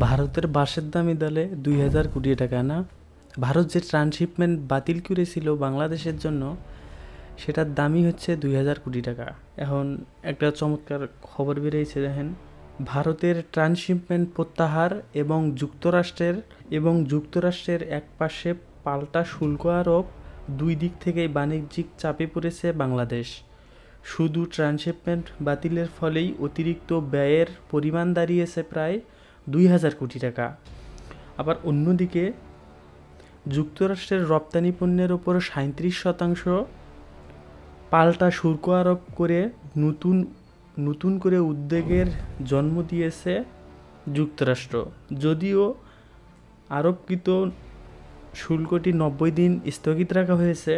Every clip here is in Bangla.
ভারতের বাঁশের দামই দলে ২,০০০ কোটি টাকা না। ভারত যে ট্রান্সশিপমেন্ট বাতিল করেছিল বাংলাদেশের জন্য, সেটার দামই হচ্ছে ২,০০০ কোটি টাকা। এখন একটা চমৎকার খবর বেরিয়েছে, দেখেন, ভারতের ট্রান্সশিপমেন্ট প্রত্যাহার এবং যুক্তরাষ্ট্রের একপাশে পাল্টা শুল্ক আরোপ, দুই দিক থেকেই বাণিজ্যিক চাপে পড়েছে বাংলাদেশ। শুধু ট্রান্সশিপমেন্ট বাতিলের ফলেই অতিরিক্ত ব্যয়ের পরিমাণ দাঁড়িয়েছে প্রায় ২,০০০ কোটি টাকা। আবার অন্যদিকে যুক্তরাষ্ট্রের রপ্তানি পণ্যের ওপর ৩৭% পাল্টা শুল্ক আরোপ করে নতুন করে উদ্বেগের জন্ম দিয়েছে যুক্তরাষ্ট্র। যদিও আরোপকৃত শুল্কটি ৯০ দিন স্থগিত রাখা হয়েছে,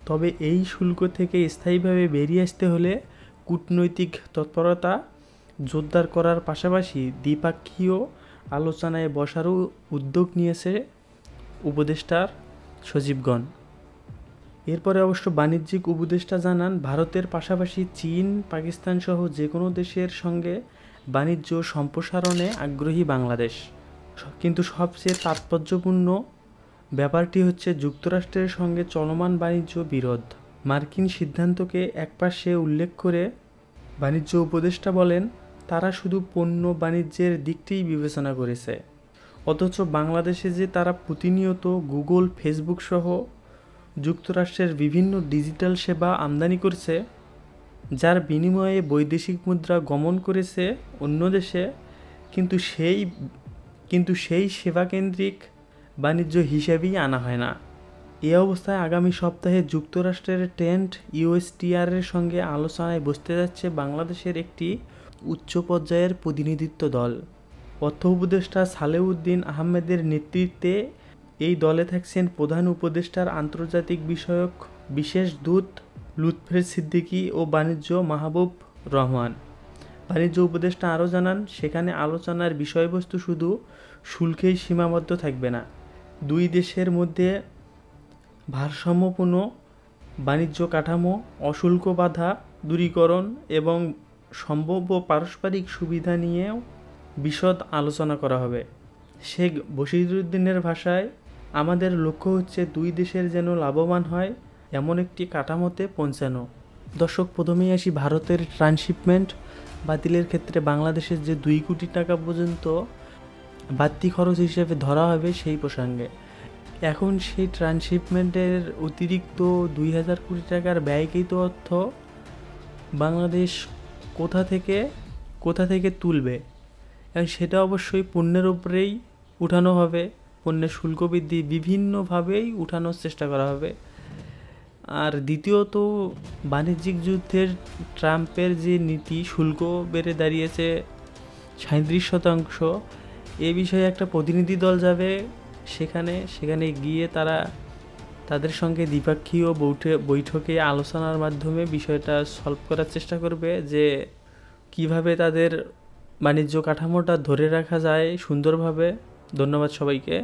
তবে এই শুল্ক থেকে স্থায়ীভাবে বেরিয়ে আসতে হলে কূটনৈতিক তৎপরতা জোরদার করার পাশাপাশি দ্বিপক্ষীয় আলোচনায় বসারও উদ্যোগ নিয়েছে উপদেষ্টার সচিবগণ। এরপরে অবশ্য বাণিজ্যিক উপদেষ্টা জানান, ভারতের পাশাপাশি চীন, পাকিস্তান সহ যে কোনো দেশের সঙ্গে বাণিজ্য সম্প্রসারণে আগ্রহী বাংলাদেশ। কিন্তু সবচেয়ে তাৎপর্যপূর্ণ ব্যাপারটি হচ্ছে যুক্তরাষ্ট্রের সঙ্গে চলমান বাণিজ্য বিরোধ। মার্কিন সিদ্ধান্তকে একপাশে উল্লেখ করে বাণিজ্য উপদেষ্টা বলেন, তারা শুধু পণ্য বাণিজ্যের দিকটিই বিবেচনা করেছে। অথচ বাংলাদেশে যে তারা প্রতিনিয়ত গুগল, ফেসবুক সহ যুক্তরাষ্ট্রের বিভিন্ন ডিজিটাল সেবা আমদানি করছে, যার বিনিময়ে বৈদেশিক মুদ্রা গমন করেছে অন্য দেশে, কিন্তু সেই সেবাকেন্দ্রিক বাণিজ্য হিসেবেই আনা হয় না। এ অবস্থায় আগামী সপ্তাহে যুক্তরাষ্ট্রের ট্রেন্ট ইউএসটিআরের সঙ্গে আলোচনায় বসতে যাচ্ছে বাংলাদেশের একটি উচ্চ পর্যায়ের প্রতিনিধিত্ব দল। অর্থ উপদেষ্টা সালেউদ্দিন আহমেদের নেতৃত্বে এই দলে থাকছেন প্রধান উপদেষ্টার আন্তর্জাতিক বিষয়ক বিশেষ দূত লুৎফর সিদ্দিকী ও বাণিজ্য মাহবুব রহমান। বাণিজ্য উপদেষ্টা আরও জানান, সেখানে আলোচনার বিষয়বস্তু শুধু শুল্কেই সীমাবদ্ধ থাকবে না। দুই দেশের মধ্যে ভারসাম্যপূর্ণ বাণিজ্য কাঠামো, অশুল্ক বাধা দূরীকরণ এবং সম্ভাব্য পারস্পরিক সুবিধা নিয়েও বিশদ আলোচনা করা হবে। শেখ বশিরউদ্দিনের ভাষায়, আমাদের লক্ষ্য হচ্ছে দুই দেশের যেন লাভবান হয় এমন একটি কাঠামোতে পৌঁছানো। দর্শক, প্রথমেই আসি ভারতের ট্রান্সশিপমেন্ট বাতিলের ক্ষেত্রে বাংলাদেশের যে ২ কোটি টাকা পর্যন্ত বাড়তি খরচ হিসেবে ধরা হবে সেই প্রসঙ্গে। এখন সেই ট্রান্সশিপমেন্টের অতিরিক্ত ২,০০০ কোটি টাকার ব্যয়কৃত অর্থ বাংলাদেশ কোথা থেকে তুলবে, এবং সেটা অবশ্যই পণ্যের উপরেই উঠানো হবে। পণ্যের শুল্ক বৃদ্ধি বিভিন্নভাবেই উঠানোর চেষ্টা করা হবে। আর দ্বিতীয়ত, বাণিজ্যিক যুদ্ধের ট্রাম্পের যে নীতি, শুল্ক বেড়ে দাঁড়িয়েছে ৩৭%, এ বিষয়ে একটা প্রতিনিধি দল যাবে সেখানে গিয়ে তাদের সঙ্গে দ্বিপক্ষীয় বৈঠকে আলোচনার মাধ্যমে বিষয়টা সলভ করার চেষ্টা করবে, যে কিভাবে তাদের বাণিজ্য কাঠামোটা ধরে রাখা যায় সুন্দরভাবে। ধন্যবাদ সবাইকে।